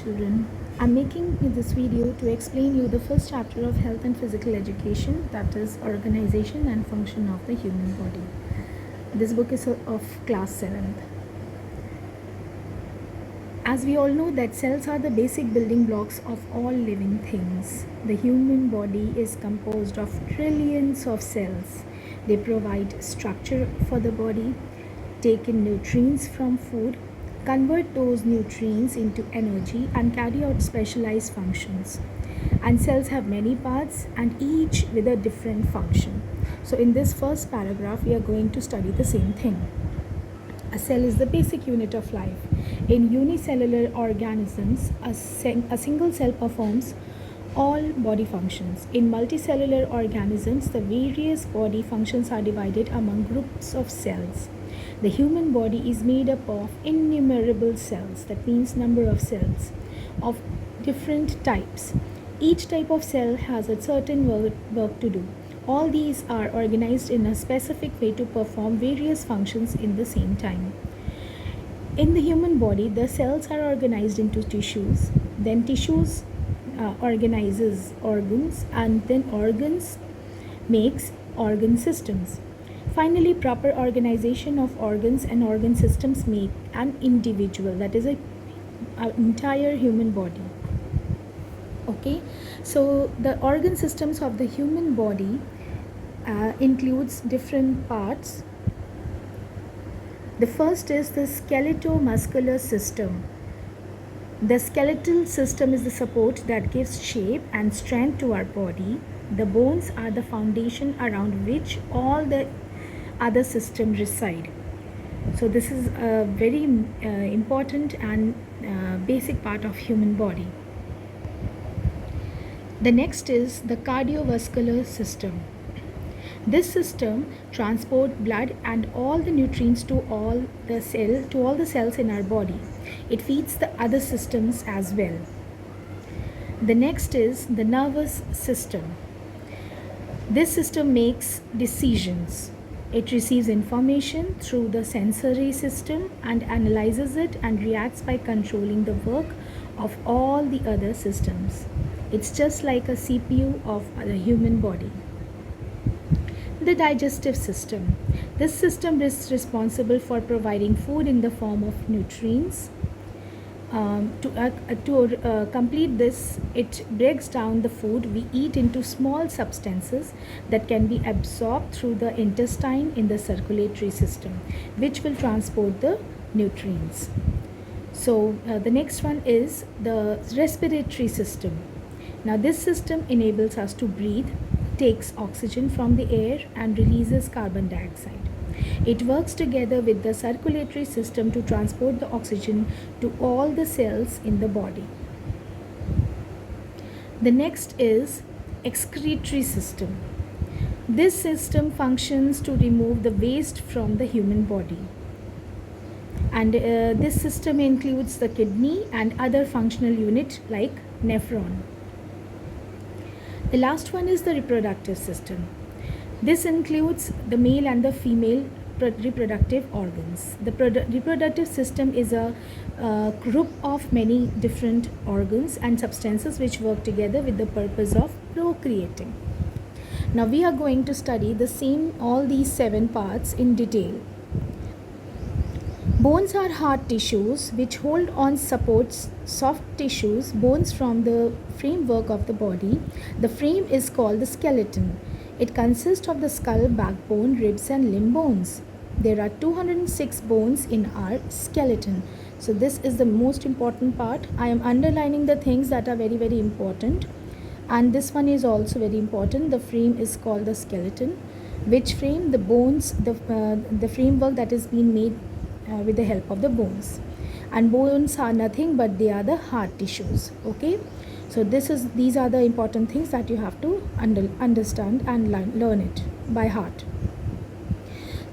children. I'm making this video to explain you the first chapter of health and physical education, that is organization and function of the human body. This book is of class 7th. As we all know that cells are the basic building blocks of all living things. The human body is composed of trillions of cells. They provide structure for the body, take in nutrients from food, convert those nutrients into energy and carry out specialized functions. And cells have many parts and each with a different function. So in this first paragraph we are going to study the same thing. A cell is the basic unit of life. In unicellular organisms, a single cell performs all body functions. In multicellular organisms, the various body functions are divided among groups of cells. The human body is made up of innumerable cells, that means number of cells, of different types. Each type of cell has a certain work to do. All these are organized in a specific way to perform various functions in the same time. In the human body, the cells are organized into tissues, then tissues organizes organs, and then organs makes organ systems. Finally, proper organization of organs and organ systems make an individual, that is an entire human body. Okay, so the organ systems of the human body includes different parts. The first is the skeletal-muscular system. The skeletal system is the support that gives shape and strength to our body. The bones are the foundation around which all the other systems reside. So this is a very important and basic part of human body. The next is the cardiovascular system. This system transports blood and all the nutrients to all the cells in our body. It feeds the other systems as well. The next is the nervous system. This system makes decisions. It receives information through the sensory system and analyzes it and reacts by controlling the work of all the other systems. It's just like a CPU of the human body. The digestive system. This system is responsible for providing food in the form of nutrients. To complete this, it breaks down the food we eat into small substances that can be absorbed through the intestine in the circulatory system, which will transport the nutrients. So the next one is the respiratory system. Now this system enables us to breathe, takes oxygen from the air and releases carbon dioxide. It works together with the circulatory system to transport the oxygen to all the cells in the body. The next is excretory system. This system functions to remove the waste from the human body. And this system includes the kidney and other functional units like nephron. The last one is the reproductive system. This includes the male and the female reproductive organs. The reproductive system is a group of many different organs and substances which work together with the purpose of procreating. Now we are going to study all these 7 parts in detail. Bones are hard tissues which hold on supports soft tissues, bones from the framework of the body. The frame is called the skeleton. It consists of the skull, backbone, ribs and limb bones. There are 206 bones in our skeleton. So this is the most important part. I am underlining the things that are very, very important. And this one is also very important. The frame is called the skeleton. Which frame? The bones, the framework that is being made with the help of the bones. And bones are nothing but they are the hard tissues. Okay, so these are the important things that you have to understand and learn it by heart.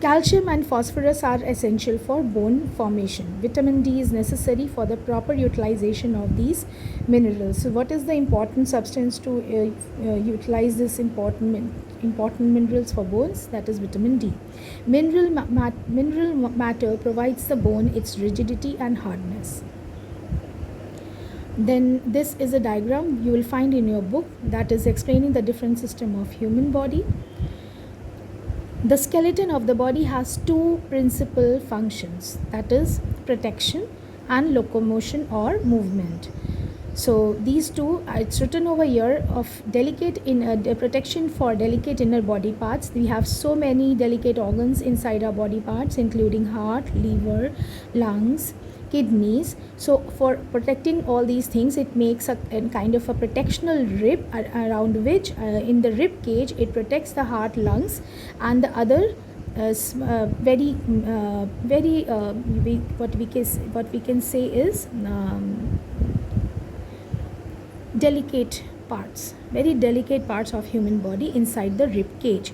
Calcium and phosphorus are essential for bone formation. Vitamin D is necessary for the proper utilization of these minerals. So what is the important substance to utilize this important minerals for bones? That is vitamin D. Mineral matter provides the bone its rigidity and hardness. Then this is a diagram you will find in your book that is explaining the different system of human body. The skeleton of the body has two principal functions, that is protection and locomotion or movement. So these two, it's written over here of protection for delicate inner body parts. We have so many delicate organs inside our body parts, including heart, liver, lungs, kidneys. So for protecting all these things, it makes a kind of a protectional rib around which in the rib cage it protects the heart, lungs, and the other what we can say is very delicate parts of human body inside the rib cage.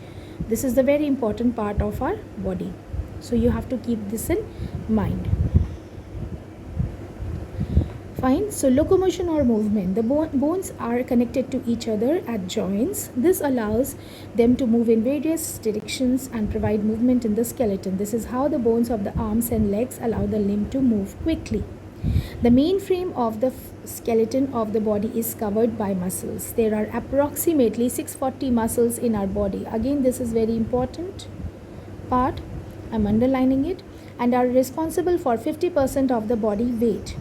This is the very important part of our body, so you have to keep this in mind. Fine. So locomotion or movement. The bones are connected to each other at joints. This allows them to move in various directions and provide movement in the skeleton. This is how the bones of the arms and legs allow the limb to move quickly. The main frame of the skeleton of the body is covered by muscles. There are approximately 640 muscles in our body. Again, this is very important part. I'm underlining it. And are responsible for 50% of the body weight.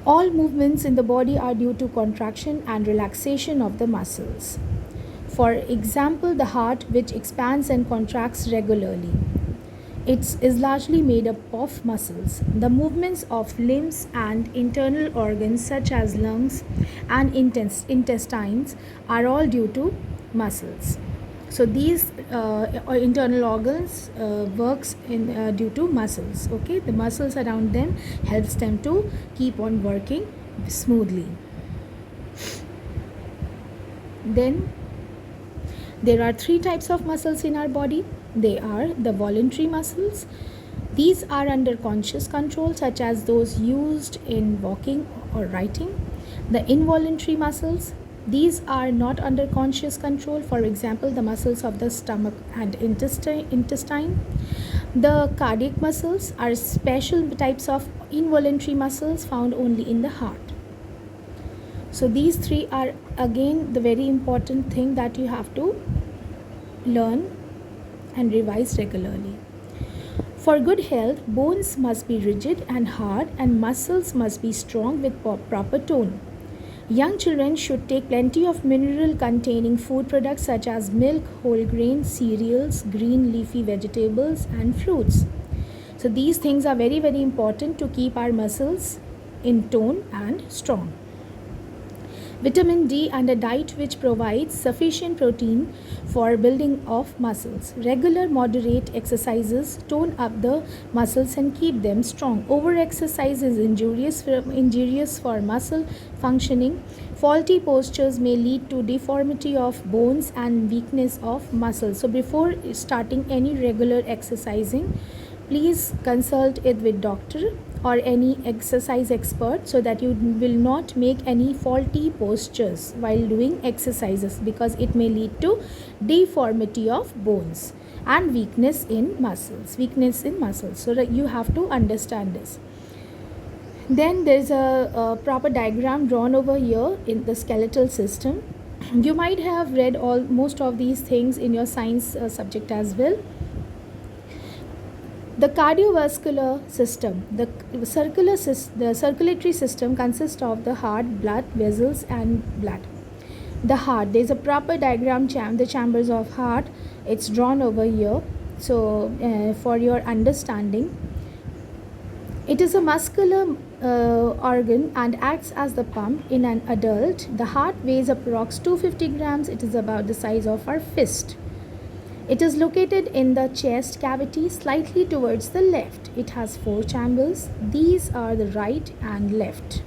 All movements in the body are due to contraction and relaxation of the muscles. For example, the heart, which expands and contracts regularly. It is largely made up of muscles. The movements of limbs and internal organs such as lungs and intestines are all due to muscles. So these internal organs works due to muscles. Okay, the muscles around them helps them to keep on working smoothly. Then there are three types of muscles in our body. They are the voluntary muscles. These are under conscious control, such as those used in walking or writing. The involuntary muscles. These are not under conscious control, for example, the muscles of the stomach and intestine. The cardiac muscles are special types of involuntary muscles found only in the heart. So these three are again the very important thing that you have to learn and revise regularly. For good health, bones must be rigid and hard, and muscles must be strong with proper tone. Young children should take plenty of mineral-containing food products such as milk, whole grain, cereals, green leafy vegetables, and fruits. So these things are very, very important to keep our muscles in tone and strong. Vitamin D and a diet which provides sufficient protein for building of muscles. Regular moderate exercises tone up the muscles and keep them strong. Over-exercise is injurious for muscle functioning. Faulty postures may lead to deformity of bones and weakness of muscles. So before starting any regular exercising, please consult it with doctor or any exercise expert so that you will not make any faulty postures while doing exercises, because it may lead to deformity of bones and weakness in muscles. So that you have to understand this. Then there is a proper diagram drawn over here in the skeletal system. You might have read most of these things in your science subject as well. The cardiovascular system, the circulatory system consists of the heart, blood vessels, and blood. The heart, there is a proper diagram, the chambers of heart. It's drawn over here. So for your understanding, it is a muscular organ and acts as the pump in an adult. The heart weighs approx 250 grams. It is about the size of our fist. It is located in the chest cavity slightly towards the left. It has 4 chambers. These are the right and left.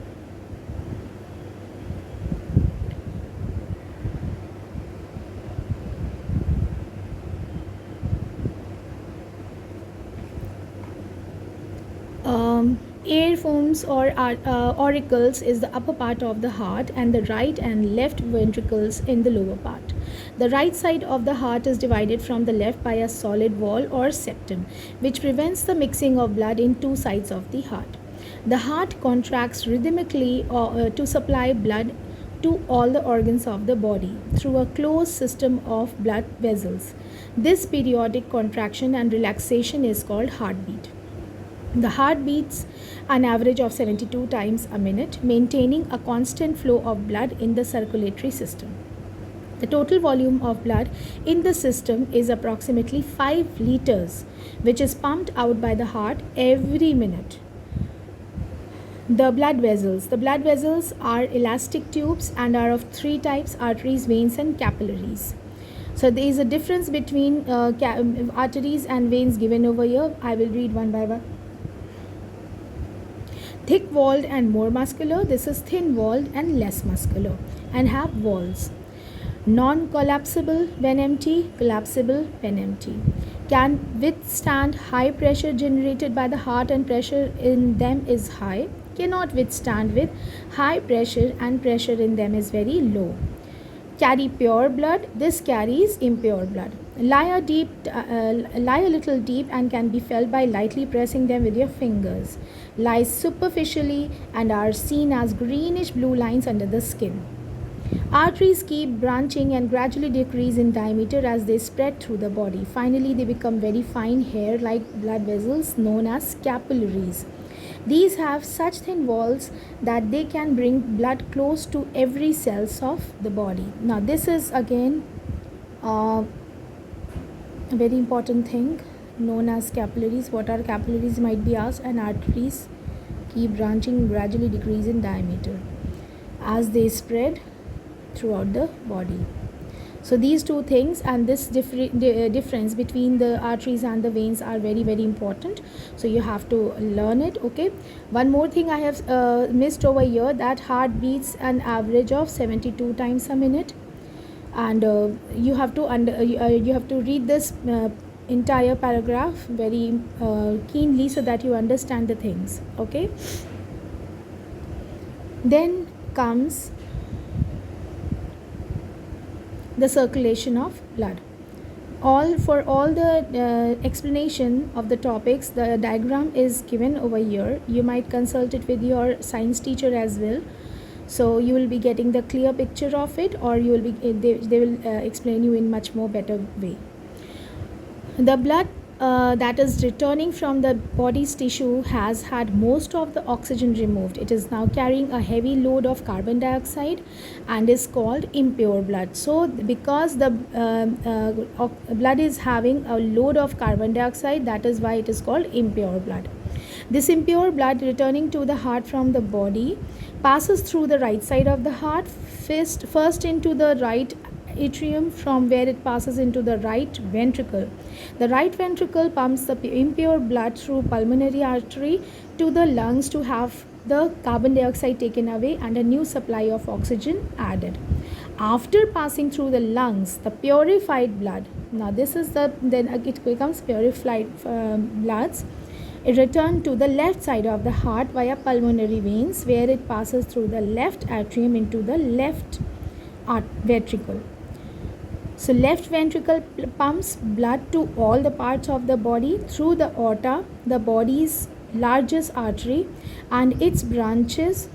Air forms or auricles is the upper part of the heart, and the right and left ventricles in the lower part. The right side of the heart is divided from the left by a solid wall or septum, which prevents the mixing of blood in two sides of the heart. The heart contracts rhythmically to supply blood to all the organs of the body through a closed system of blood vessels. This periodic contraction and relaxation is called heartbeat. The heart beats an average of 72 times a minute, maintaining a constant flow of blood in the circulatory system. The total volume of blood in the system is approximately 5 liters, which is pumped out by the heart every minute. The blood vessels. The blood vessels are elastic tubes and are of three types: arteries, veins, and capillaries. So there is a difference between arteries and veins given over here. I will read one by one. Thick walled and more muscular. This is thin walled and less muscular and have walls. Non-collapsible when empty, collapsible when empty. Can withstand high pressure generated by the heart and pressure in them is high. Cannot withstand with high pressure and pressure in them is very low. Carry pure blood. This carries impure blood. Lie a little deep and can be felt by lightly pressing them with your fingers. Lie superficially and are seen as greenish blue lines under the skin. Arteries keep branching and gradually decrease in diameter as they spread through the body. Finally, they become very fine hair-like blood vessels known as capillaries. These have such thin walls that they can bring blood close to every cells of the body. Now, this is again a very important thing known as capillaries. What are capillaries might be asked, and arteries keep branching, gradually decrease in diameter as they spread throughout the body. So these two things and this difference between the arteries and the veins are very, very important. So you have to learn it. Okay. One more thing I have missed over here, that heart beats an average of 72 times a minute, and you have to read this entire paragraph very keenly so that you understand the things. Okay. Then comes the circulation of blood. For all the explanation of the topics, the diagram is given over here. You might consult it with your science teacher as well, so you will be getting the clear picture of it, or you will be they will explain you in much more better way. The blood that is returning from the body's tissue has had most of the oxygen removed. It is now carrying a heavy load of carbon dioxide and is called impure blood. So because the blood is having a load of carbon dioxide, that is why it is called impure blood. This impure blood returning to the heart from the body passes through the right side of the heart, first into the right atrium, from where it passes into the right ventricle. The right ventricle pumps the impure blood through pulmonary artery to the lungs to have the carbon dioxide taken away and a new supply of oxygen added. After passing through the lungs, the purified blood, now this is then it becomes purified bloods. It returns to the left side of the heart via pulmonary veins, where it passes through the left atrium into the left ventricle. So left ventricle pumps blood to all the parts of the body through the aorta, the body's largest artery, and its branches.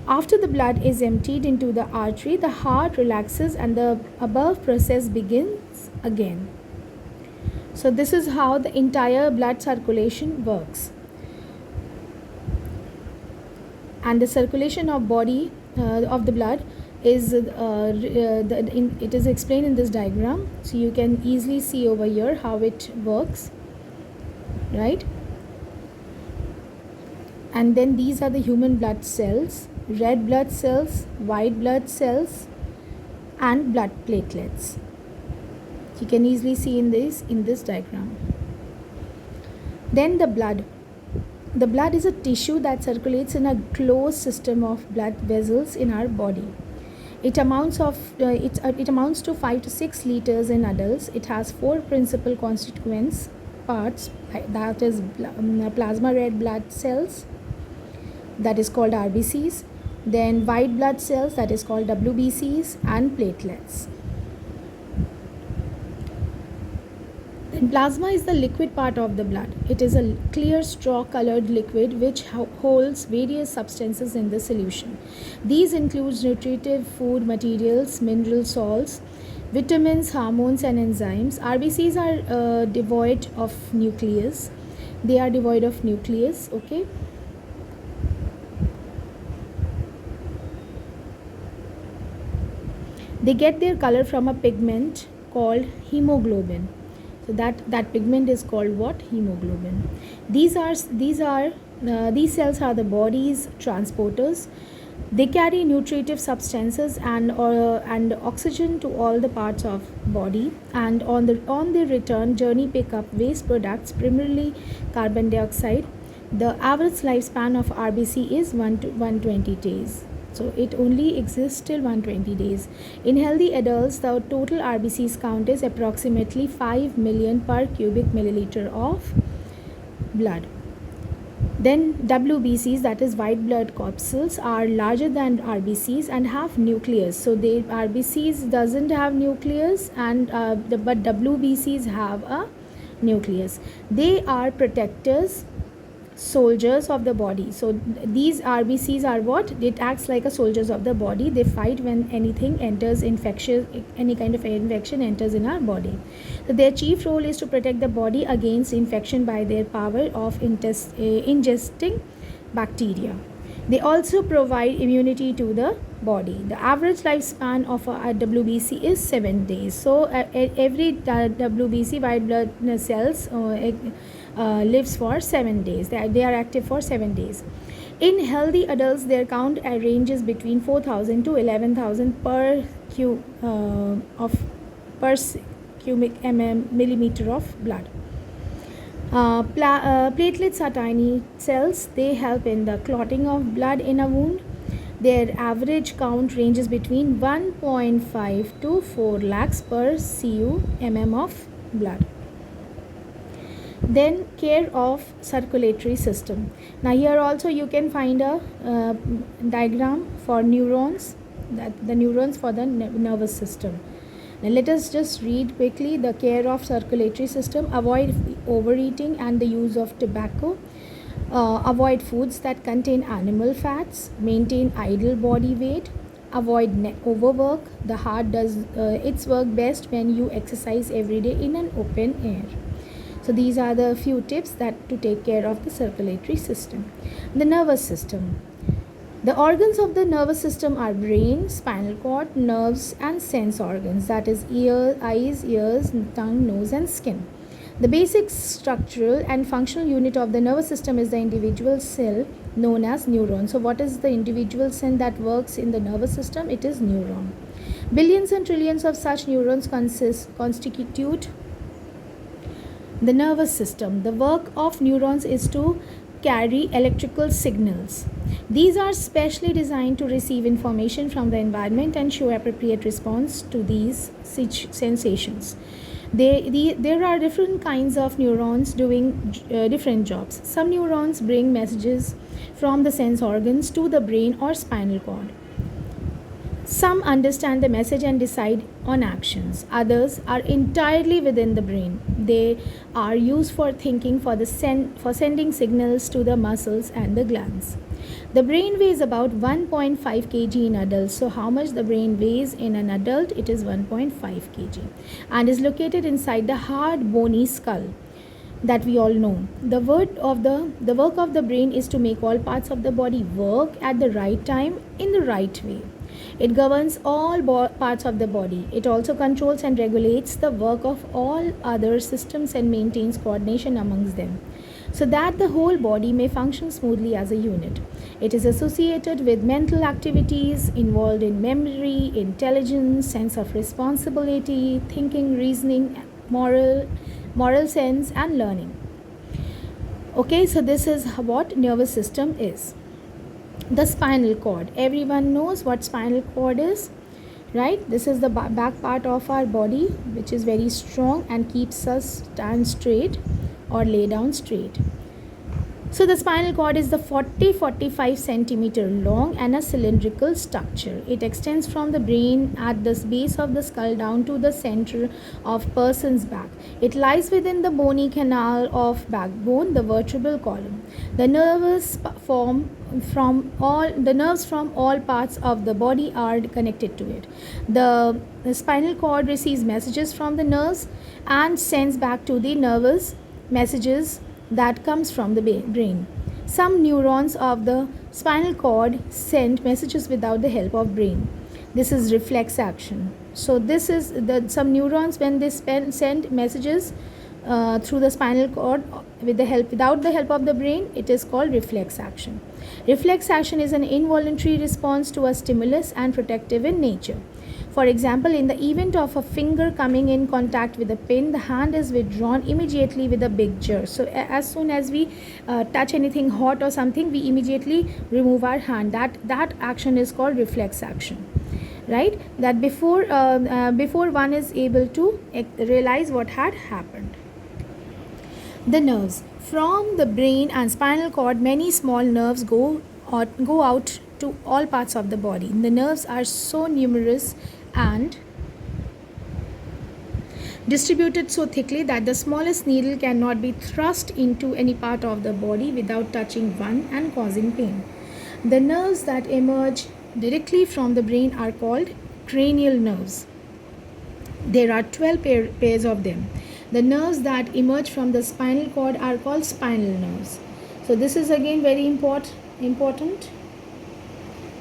After the blood is emptied into the artery, the heart relaxes and the above process begins again. So this is how the entire blood circulation works. And the circulation of body of the blood is it is explained in this diagram, so you can easily see over here how it works, right? And then these are the human blood cells: red blood cells, white blood cells, and blood platelets. You can easily see in this diagram. Then the blood. The blood is a tissue that circulates in a closed system of blood vessels in our body. It amounts to 5 to 6 liters in adults. It has 4 principal constituent parts, that is plasma red blood cells, that is called RBCs, then white blood cells, that is called WBCs, and platelets. Plasma is the liquid part of the blood. It is a clear straw colored liquid which holds various substances in the solution. These include nutritive food materials, mineral salts, vitamins, hormones, and enzymes. RBCs are devoid of nucleus. They are devoid of nucleus, okay? They get their color from a pigment called hemoglobin. So that pigment is called what? Hemoglobin. These cells are the body's transporters. They carry nutritive substances and oxygen to all the parts of body, and on the return journey pick up waste products, primarily carbon dioxide. The average lifespan of RBC is 1 to 120 days. So it only exists till 120 days. In healthy adults, the total RBCs count is approximately 5 million per cubic milliliter of blood. Then WBCs, that is white blood corpuscles, are larger than RBCs and have nucleus. So the RBCs doesn't have nucleus, and but WBCs have a nucleus. They are protectors, soldiers of the body. So these RBCs are what? It acts like a soldiers of the body. They fight when anything enters infectious, any kind of infection enters in our body. So their chief role is to protect the body against infection by their power of ingesting bacteria. They also provide immunity to the body. The average lifespan of a WBC is 7 days. So every WBC, white blood cells, lives for 7 days. They are active for 7 days. In healthy adults, their count ranges between 4,000 to 11,000 per cubic millimeter of blood. Platelets are tiny cells. They help in the clotting of blood in a wound. Their average count ranges between 1.5 to 4 lakhs per cu of blood. Then care of circulatory system. Now here also you can find a diagram for neurons, that the neurons for the nervous system. Now let us just read quickly the care of circulatory system. Avoid overeating and the use of tobacco. Avoid foods that contain animal fats. Maintain ideal body weight. Avoid overwork. The heart does its work best when you exercise every day in an open air. So these are the few tips that to take care of the circulatory system. The nervous system. The organs of the nervous system are brain, spinal cord, nerves, and sense organs, that is eyes, ears, tongue, nose, and skin. The basic structural and functional unit of the nervous system is the individual cell known as neuron. So what is the individual cell that works in the nervous system? It is neuron. Billions and trillions of such neurons constitute the nervous system. The work of neurons is to carry electrical signals. These are specially designed to receive information from the environment and show appropriate response to these sensations. There are different kinds of neurons doing different jobs. Some neurons bring messages from the sense organs to the brain or spinal cord. Some understand the message and decide on actions. Others are entirely within the brain. They are used for thinking, for sending signals to the muscles and the glands. The brain weighs about 1.5 kg in adults. So how much the brain weighs in an adult? It is 1.5 kg and is located inside the hard bony skull that we all know. The work of the brain is to make all parts of the body work at the right time in the right way. It governs all parts of the body. It also controls and regulates the work of all other systems and maintains coordination amongst them, so that the whole body may function smoothly as a unit. It is associated with mental activities involved in memory, intelligence, sense of responsibility, thinking, reasoning, moral sense, and learning. Okay, so this is what nervous system is. The spinal cord. Everyone knows what spinal cord is, right? This is the back part of our body, which is very strong and keeps us stand straight or lay down straight. So the spinal cord is the 40-45 centimeter long and a cylindrical structure. It extends from the brain at the base of the skull down to the center of person's back. It lies within the bony canal of backbone, the vertebral column. The nerves from all parts of the body are connected to it. The spinal cord receives messages from the nerves and sends back to the nervous messages that comes from the brain. Some neurons of the spinal cord send messages without the help of brain. This is reflex action. So this is some neurons, when they send messages through the spinal cord without the help of the brain, it is called reflex action. Reflex action is an involuntary response to a stimulus and protective in nature. For example, in the event of a finger coming in contact with a pin, the hand is withdrawn immediately with a big jerk. So as soon as we touch anything hot or something, we immediately remove our hand. That action is called reflex action, right? That before one is able to realize what had happened. The nerves. From the brain and spinal cord, many small nerves go out to all parts of the body. The nerves are so numerous and distributed so thickly that the smallest needle cannot be thrust into any part of the body without touching one and causing pain. The nerves that emerge directly from the brain are called cranial nerves. There are 12 pairs of them. The nerves that emerge from the spinal cord are called spinal nerves. So this is again very important.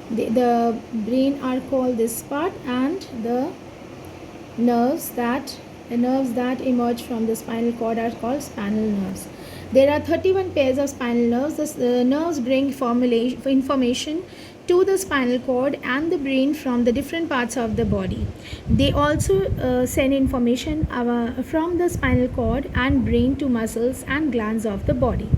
The brain are called this part, and the nerves that emerge from the spinal cord are called spinal nerves. There are 31 pairs of spinal nerves. The nerves bring information to the spinal cord and the brain from the different parts of the body. They also send information from the spinal cord and brain to muscles and glands of the body.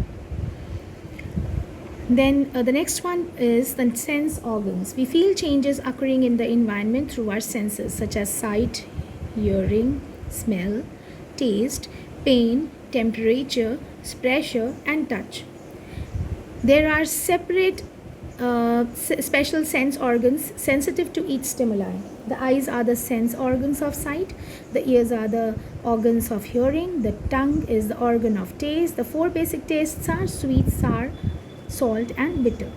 Then the next one is the sense organs. We feel changes occurring in the environment through our senses, such as sight, hearing, smell, taste, pain, temperature, pressure, and touch. There are separate special sense organs sensitive to each stimuli. The eyes are the sense organs of sight, the ears are the organs of hearing, the tongue is the organ of taste. The 4 basic tastes are sweet, sour, salt, and bitter.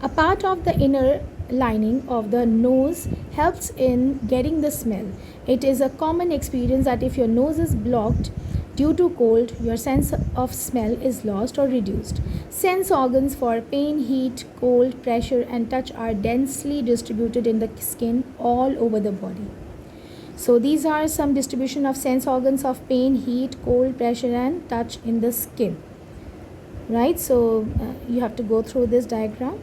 A part of the inner lining of the nose helps in getting the smell. It is a common experience that if your nose is blocked due to cold, your sense of smell is lost or reduced. Sense organs for pain, heat, cold, pressure, and touch are densely distributed in the skin all over the body. So these are some distribution of sense organs of pain, heat, cold, pressure, and touch in the skin. Right, so you have to go through this diagram,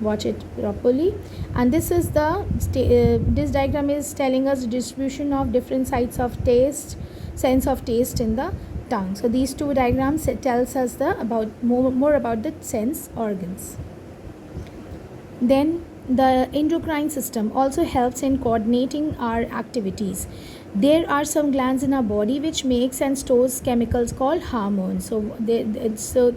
watch it properly, and this is this diagram is telling us the distribution of different sites of taste, sense of taste in the tongue. So these two diagrams tells us more about the sense organs. Then the endocrine system also helps in coordinating our activities. There are some glands in our body which makes and stores chemicals called hormones. These are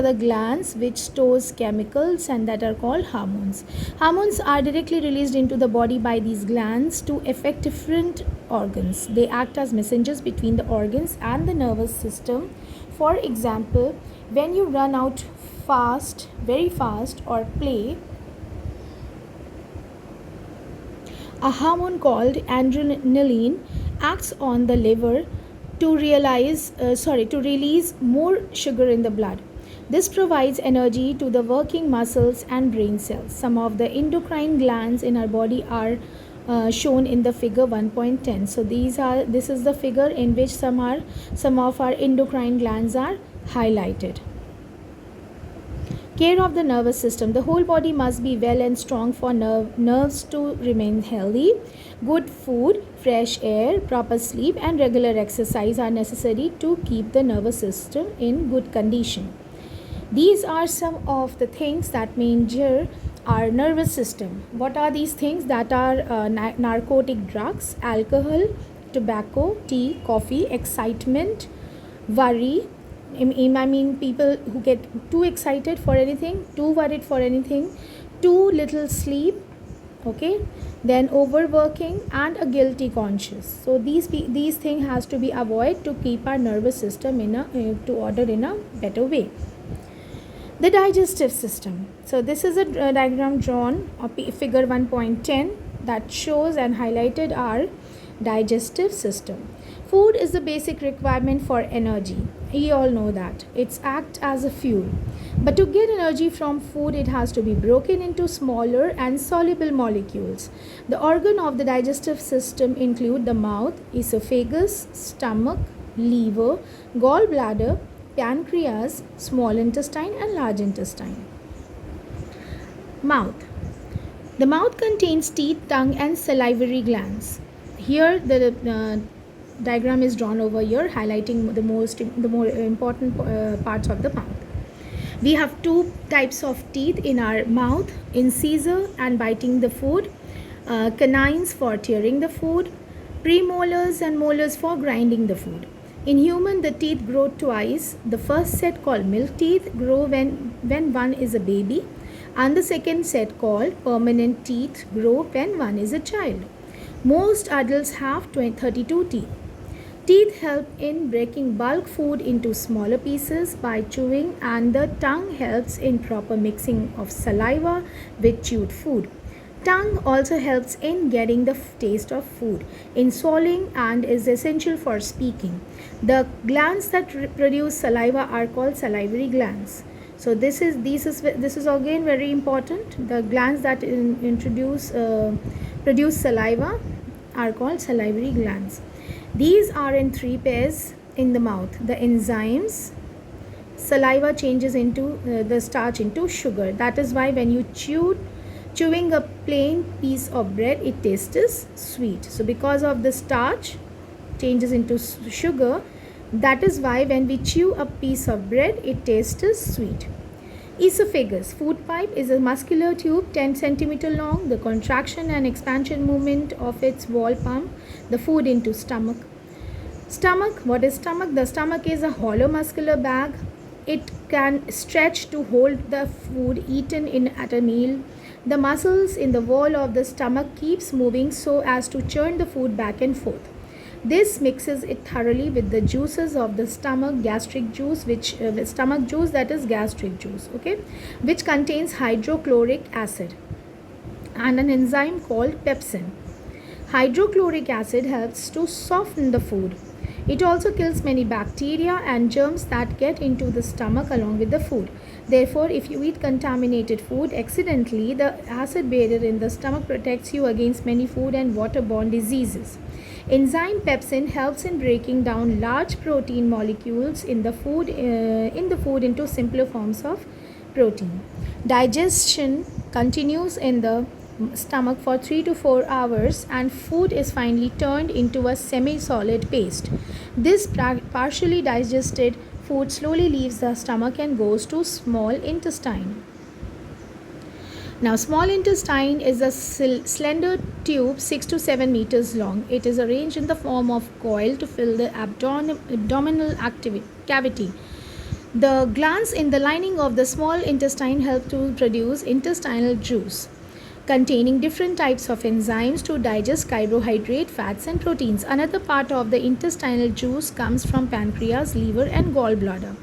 the glands which stores chemicals and that are called hormones. Hormones are directly released into the body by these glands to affect different organs. They act as messengers between the organs and the nervous system. For example, when you run out very fast, or play, a hormone called adrenaline acts on the liver to release more sugar in the blood. This provides energy to the working muscles and brain cells. Some of the endocrine glands in our body are shown in the figure 1.10. So this is the figure in which some of our endocrine glands are highlighted. Care of the nervous system. The whole body must be well and strong for nerves to remain healthy. Good food, fresh air, proper sleep, and regular exercise are necessary to keep the nervous system in good condition. These are some of the things that may injure our nervous system. What are these things? That are narcotic drugs, alcohol, tobacco, tea, coffee, excitement, worry. I mean, people who get too excited for anything, too worried for anything, too little sleep, okay, then overworking and a guilty conscience. So these things has to be avoided to keep our nervous system in a to order in a better way. The digestive system. So this is a diagram drawn of figure 1.10 that shows and highlighted our digestive system. Food is the basic requirement for energy. We all know that. It's act as a fuel. But to get energy from food, it has to be broken into smaller and soluble molecules. The organ of the digestive system include the mouth, esophagus, stomach, liver, gallbladder, pancreas, small intestine and large intestine. Mouth. The mouth contains teeth, tongue and salivary glands. Here the diagram is drawn over here, highlighting the more important parts of the mouth. We have two types of teeth in our mouth: incisor and biting the food, canines for tearing the food, premolars and molars for grinding the food. In human, the teeth grow twice. The first set, called milk teeth, grow when one is a baby, and the second set, called permanent teeth, grow when one is a child. Most adults have 32 teeth. Teeth help in breaking bulk food into smaller pieces by chewing, and the tongue helps in proper mixing of saliva with chewed food. Tongue also helps in getting the taste of food, in swallowing, and is essential for speaking. The glands that produce saliva are called salivary glands. So this is again very important. The glands that produce saliva are called salivary glands. These are in three pairs in the mouth. The enzymes, saliva changes into the starch into sugar. That is why when you chewing a plain piece of bread, it tastes sweet. So because of the starch changes into sugar, that is why when we chew a piece of bread, it tastes sweet. Esophagus, food pipe, is a muscular tube 10 cm long. The contraction and expansion movement of its wall pump the food into stomach. Stomach, what is stomach? The stomach is a hollow muscular bag. It can stretch to hold the food eaten in at a meal. The muscles in the wall of the stomach keeps moving so as to churn the food back and forth. This mixes it thoroughly with the juices of the stomach, gastric juice, stomach juice, that is gastric juice, okay, which contains hydrochloric acid and an enzyme called pepsin. Hydrochloric acid helps to soften the food. It also kills many bacteria and germs that get into the stomach along with the food. Therefore, if you eat contaminated food accidentally, the acid barrier in the stomach protects you against many food and waterborne diseases. Enzyme pepsin helps in breaking down large protein molecules in the food into simpler forms of protein. Digestion continues in the stomach for 3 to 4 hours, and food is finally turned into a semi-solid paste. This partially digested food slowly leaves the stomach and goes to small intestine. Now, small intestine is a slender tube 6 to 7 meters long. It is arranged in the form of coil to fill the abdominal cavity. The glands in the lining of the small intestine help to produce intestinal juice, containing different types of enzymes to digest carbohydrate, fats and proteins. Another part of the intestinal juice comes from pancreas, liver and gallbladder.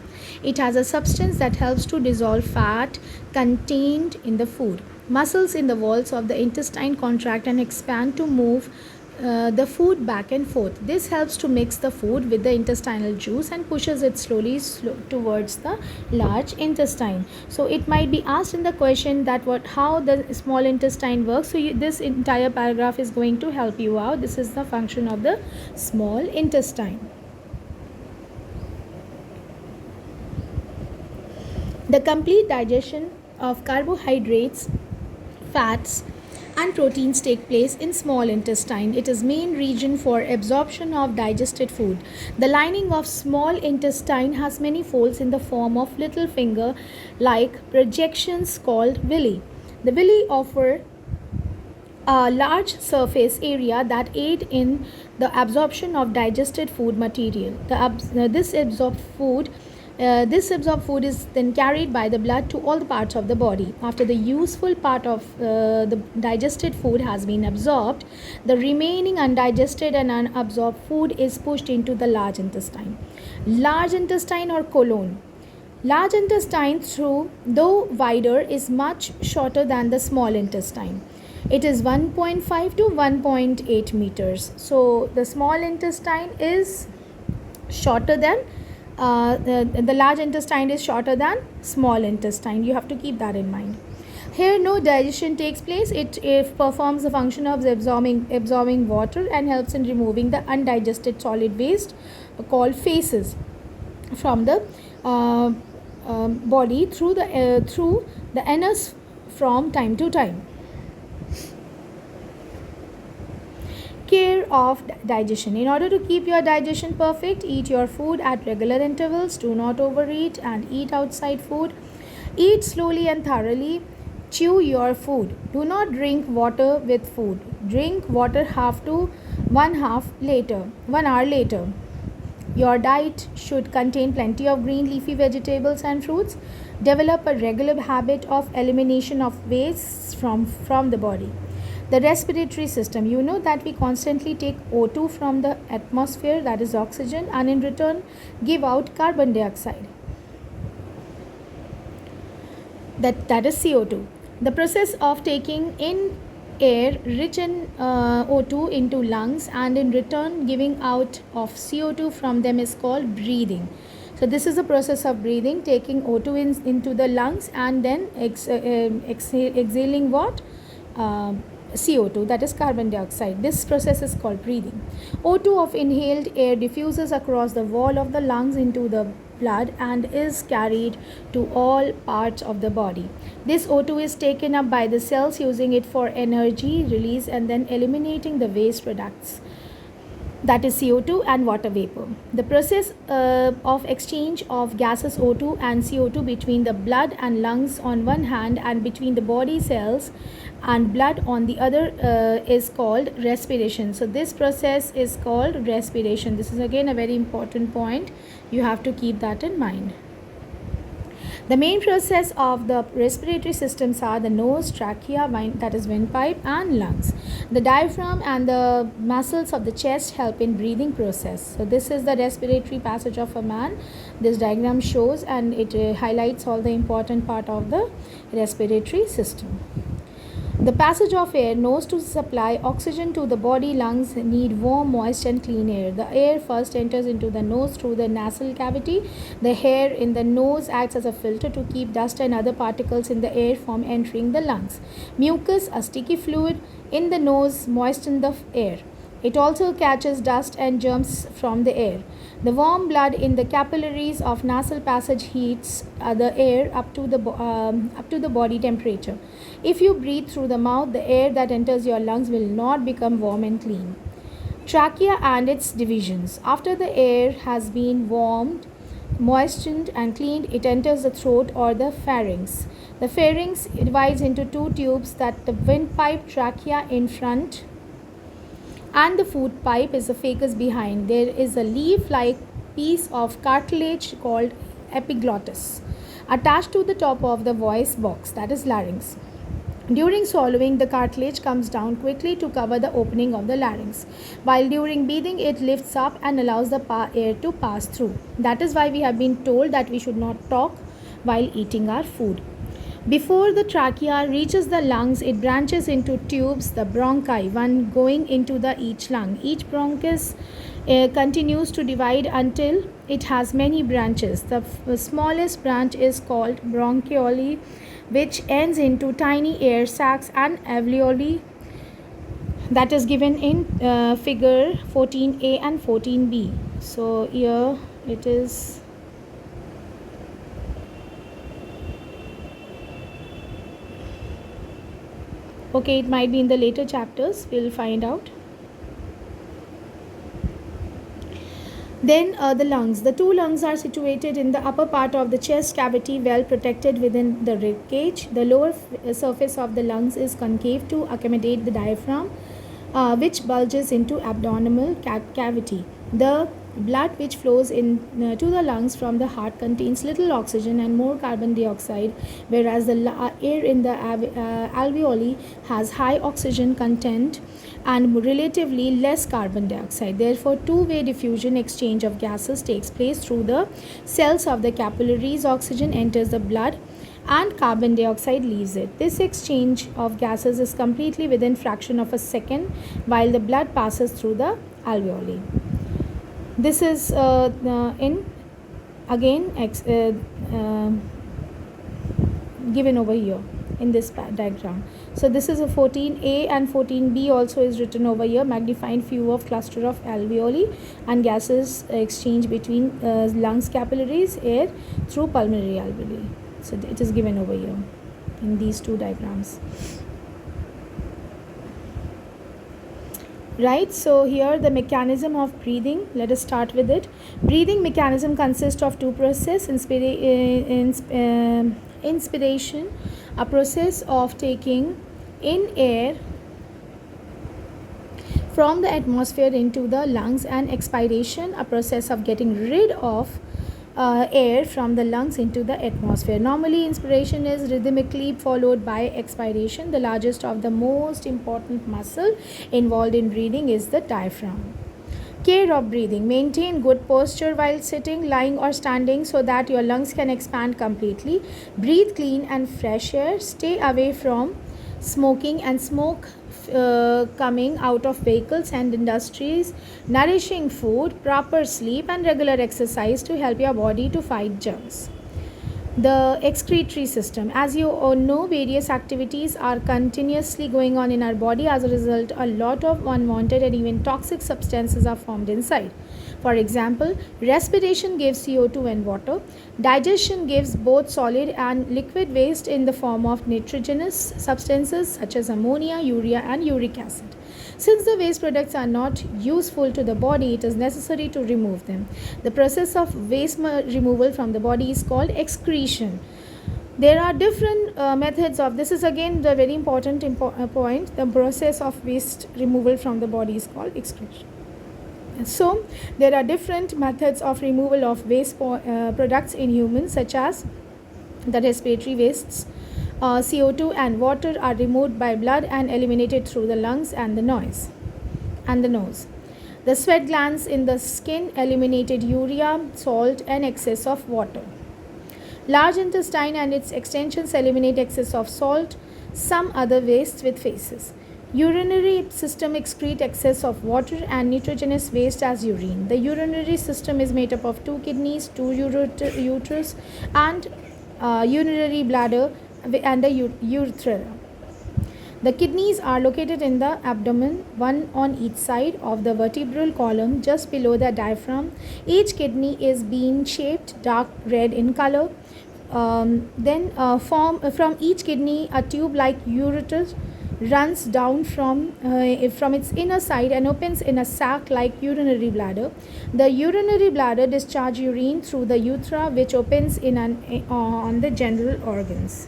It has a substance that helps to dissolve fat contained in the food. Muscles in the walls of the intestine contract and expand to move the food back and forth. This helps to mix the food with the intestinal juice and pushes it slowly towards the large intestine. So it might be asked in the question that how the small intestine works. So this entire paragraph is going to help you out. This is the function of the small intestine. The complete digestion of carbohydrates, fats and proteins take place in small intestine. It is main region for absorption of digested food. The lining of small intestine has many folds in the form of little finger like projections called villi. The villi offer a large surface area that aid in the absorption of digested food material. This absorbed food is then carried by the blood to all the parts of the body. After the useful part of the digested food has been absorbed, the remaining undigested and unabsorbed food is pushed into the large intestine. Large intestine or colon. Large intestine, though wider, is much shorter than the small intestine. It is 1.5 to 1.8 meters. So the small intestine is shorter than the large intestine is shorter than small intestine. You have to keep that in mind. Here no digestion takes place. It performs the function of absorbing water and helps in removing the undigested solid waste called feces from the body through the anus from time to time. Care of digestion. In order to keep your digestion perfect, eat your food at regular intervals. Do not overeat and eat outside food. Eat slowly and thoroughly. Chew your food. Do not drink water with food. Drink water half to 1 hour later. Your diet should contain plenty of green leafy vegetables and fruits. Develop a regular habit of elimination of waste from the body. The respiratory system. You know that we constantly take O2 from the atmosphere, that is oxygen, and in return give out carbon dioxide. That is CO2. The process of taking in air rich in O2 into lungs and in return giving out of CO2 from them is called breathing. So this is the process of breathing, taking O2 into the lungs and then exhaling what? CO2, that is carbon dioxide. This process is called breathing. O2 of inhaled air diffuses across the wall of the lungs into the blood and is carried to all parts of the body. This O2 is taken up by the cells using it for energy release and then eliminating the waste products, that is CO2 and water vapor. The process of exchange of gases O2 and CO2 between the blood and lungs on one hand and between the body cells and blood on the other is called respiration. So this process is called respiration. This is again a very important point. You have to keep that in mind. The main process of the respiratory systems are the nose, trachea, that is windpipe, and lungs. The diaphragm and the muscles of the chest help in breathing process. So this is the respiratory passage of a man. This diagram shows and it highlights all the important part of the respiratory system. The passage of air. Nose to supply oxygen to the body. Lungs need warm, moist and clean air. The air first enters into the nose through the nasal cavity. The hair in the nose acts as a filter to keep dust and other particles in the air from entering the lungs. Mucus, a sticky fluid in the nose, moistens the air. It also catches dust and germs from the air. The warm blood in the capillaries of nasal passage heats the air up to the body temperature. If you breathe through the mouth, the air that enters your lungs will not become warm and clean. Trachea and its divisions. After the air has been warmed, moistened and cleaned, it enters the throat or the pharynx. The pharynx divides into two tubes, that the windpipe, trachea in front and the food pipe is the facus behind. There is a leaf-like piece of cartilage called epiglottis attached to the top of the voice box, that is larynx. During swallowing, the cartilage comes down quickly to cover the opening of the larynx, while during breathing it lifts up and allows the air to pass through. That is why we have been told that we should not talk while eating our food. Before the trachea reaches the lungs, it branches into tubes, the bronchi, one going into each lung. Each bronchus continues to divide until it has many branches. The smallest branch is called bronchiole, which ends into tiny air sacs and alveoli, that is given in figure 14a and 14b. So here it is. Okay, it might be in the later chapters, we'll find out. Then the lungs. The two lungs are situated in the upper part of the chest cavity, well protected within the rib cage. The lower surface of the lungs is concave to accommodate the diaphragm, which bulges into abdominal cavity. The blood which flows in to the lungs from the heart contains little oxygen and more carbon dioxide, whereas the air in the alveoli has high oxygen content and relatively less carbon dioxide. Therefore, two-way diffusion exchange of gases takes place through the cells of the capillaries. Oxygen enters the blood and carbon dioxide leaves it. This exchange of gases is completely within fraction of a second while the blood passes through the alveoli. This is in again given over here in this diagram. So this is a 14a and 14b also is written over here. Magnified view of cluster of alveoli and gases exchange between lungs capillaries, air through pulmonary alveoli. So it is given over here in these two diagrams. Right, so here the mechanism of breathing. Let us start with it. Breathing mechanism consists of two processes. Inspiration, a process of taking in air from the atmosphere into the lungs, and expiration, a process of getting rid of air from the lungs into the atmosphere. Normally, inspiration is rhythmically followed by expiration. The largest of the most important muscle involved in breathing is the diaphragm. Care of breathing. Maintain good posture while sitting, lying or standing so that your lungs can expand completely. Breathe clean and fresh air. Stay away from smoking and smoke coming out of vehicles and industries. Nourishing food, proper sleep and regular exercise to help your body to fight germs. The excretory system. As you all know, various activities are continuously going on in our body. As a result, a lot of unwanted and even toxic substances are formed inside. For example, respiration gives CO2 and water. Digestion gives both solid and liquid waste in the form of nitrogenous substances such as ammonia, urea and uric acid. Since the waste products are not useful to the body, it is necessary to remove them. The process of waste removal from the body is called excretion. There are different methods of this. Is again the very important point. The process of waste removal from the body is called excretion. So there are different methods of removal of waste products in humans, such as the respiratory wastes. CO2 and water are removed by blood and eliminated through the lungs and the nose. The sweat glands in the skin eliminated urea, salt and excess of water. Large intestine and its extensions eliminate excess of salt, some other wastes with faces. Urinary system excrete excess of water and nitrogenous waste as urine. The urinary system is made up of two kidneys, two uterus and urinary bladder and a urethra. The kidneys are located in the abdomen, one on each side of the vertebral column just below the diaphragm. Each kidney is bean shaped, dark red in color. From each kidney, a tube like ureter runs down from its inner side and opens in a sac like urinary bladder. The urinary bladder discharges urine through the urethra, which opens on the general organs.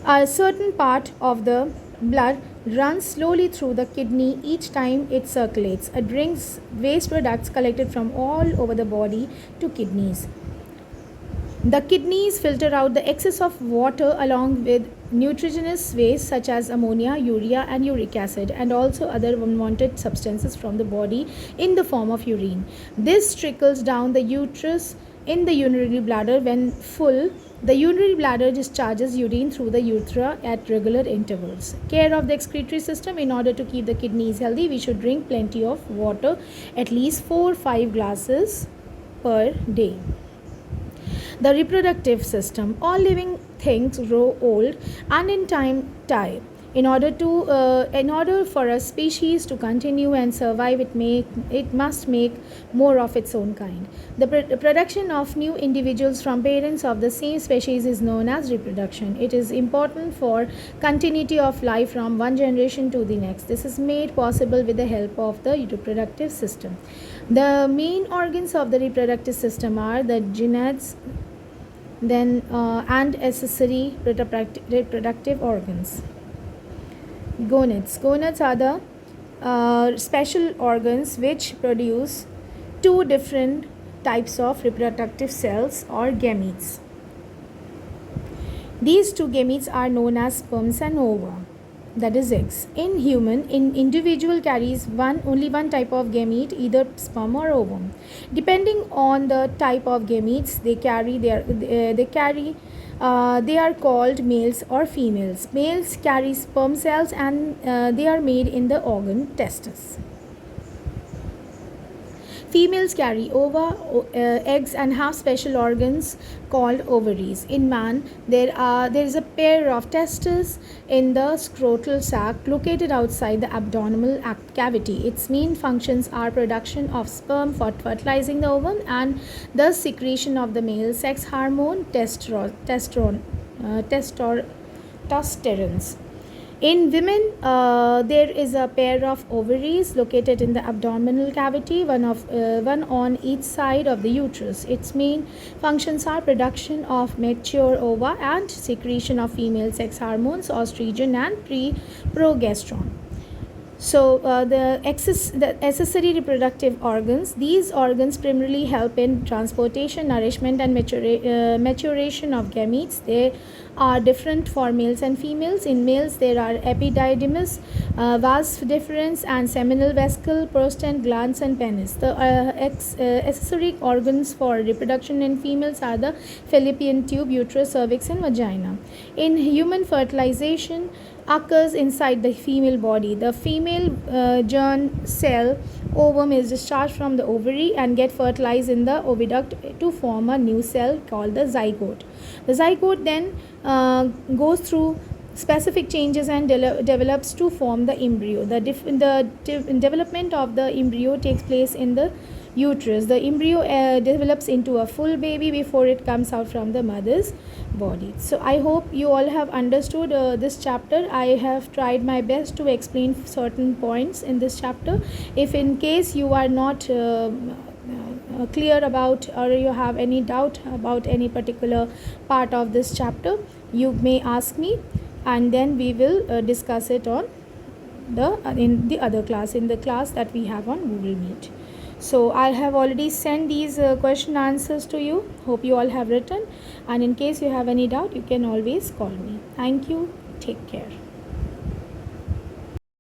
A certain part of the blood runs slowly through the kidney each time it circulates. It brings waste products collected from all over the body to kidneys. The kidneys filter out the excess of water along with nutrigenous waste such as ammonia, urea and uric acid, and also other unwanted substances from the body in the form of urine. This trickles down the uterus in the urinary bladder. When full, the urinary bladder discharges urine through the urethra at regular intervals. Care of the excretory system. In order to keep the kidneys healthy, we should drink plenty of water, at least 4-5 glasses per day. The reproductive system. All living things grow old and in time die. In order for a species to continue and survive, it must make more of its own kind. The production of new individuals from parents of the same species is known as reproduction. It is important for continuity of life from one generation to the next. This is made possible with the help of the reproductive system. The main organs of the reproductive system are the gonads, then and accessory reproductive organs. Gonads are the special organs which produce two different types of reproductive cells or gametes. These two gametes are known as sperms and ova, that is eggs. In human, individual carries only one type of gamete, either sperm or ovum. Depending on the type of gametes they are called males or females. Males carry sperm cells and they are made in the organ testis. Females carry ova, eggs, and have special organs called ovaries. In man, there is a pair of testes in the scrotal sac located outside the abdominal cavity. Its main functions are production of sperm for fertilizing the ovum and the secretion of the male sex hormone testosterone. In women, there is a pair of ovaries located in the abdominal cavity, one on each side of the uterus. Its main functions are production of mature ova and secretion of female sex hormones, estrogen and progesterone. So the accessory reproductive organs, these organs primarily help in transportation, nourishment and maturation of gametes. They are different for males and females. In males there are epididymis, vas deferens and seminal vesicle, prostate, glands and penis. The accessory organs for reproduction in females are the fallopian tube, uterus, cervix and vagina. In human, fertilization occurs inside the female body. The female germ cell ovum is discharged from the ovary and get fertilized in the oviduct to form a new cell called the zygote. The zygote then goes through specific changes and develops to form the embryo. The development of the embryo takes place in the uterus. The embryo develops into a full baby before it comes out from the mother's body. So I hope you all have understood this chapter. I have tried my best to explain certain points in this chapter. If in case you are not clear about or you have any doubt about any particular part of this chapter, you may ask me and then we will discuss it on in the other class, in the class that we have on Google Meet. So I have already sent these question answers to you. Hope you all have written, and in case you have any doubt you can always call me. Thank you. Take care.